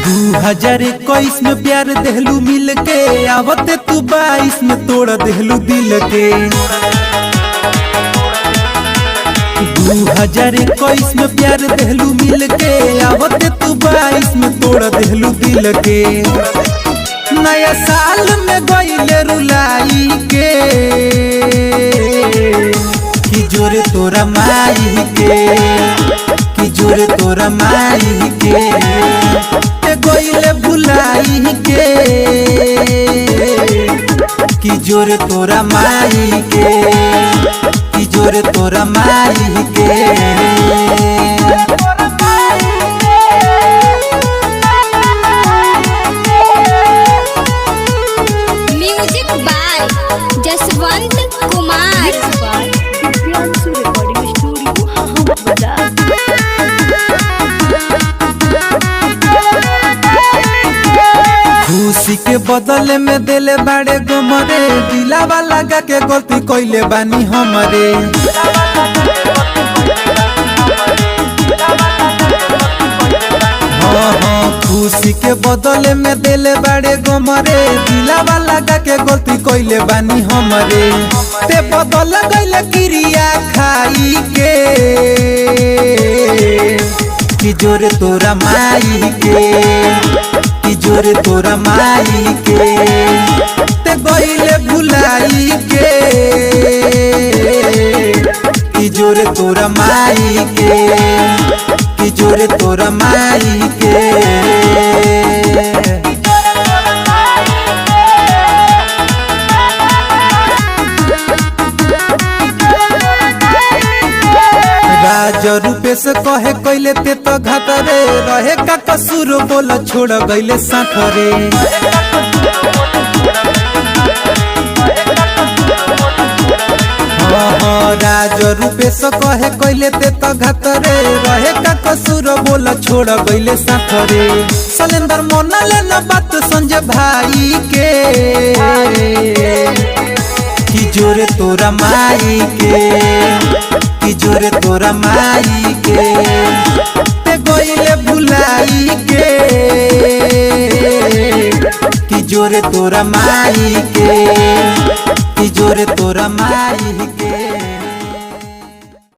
2021 में प्यार देहलू मिल के, आवते तू 22 में तोड़ देहलू दिल के। 2021 में प्यार देहलू मिल के, आवते तू 22 में तोड़ देहलू दिल के। नया साल में गइले रुलाई के, कि जोरे तोरा माई के, कि जोरे तोरा माई के। गइले भुलाई के, कि जोरे तोरा माई के, कि जोरे तोरा माई के। Music by Jaswant Kumar. खुशी के बदले में दिले बाड़े गमरे, दिलावा लगा के गलती कइले बानी हमरे। खुशी के बदले में दिले बाड़े गमरे, दिलावा लगा के गलती कइले बानी हमरे। ते बदल गइले क्रिया खाई के, कि जोरे तोरा माई के, कि जोरे तोरा माई के। ते गइले भुलाई के, कि जोरे तोरा माई के, कि जोरे तोरा माई के। राज रूपे से कहे कइले ते तो घातरे, रहे का कसूर बोल छोड़ गइले साथरे। राज रूपे से कहे कइले ते तो घातरे, रहे का कसूर बोल छोड़ गइले साथरे। सलेंदर मोना लेना बात संजय भाई के, कि जोरे तोरा माई के, कि जोरे तोरा माई के। ते गइले भुलाई के, कि जोरे तोरा माई के, कि जोरे तोरा माई के।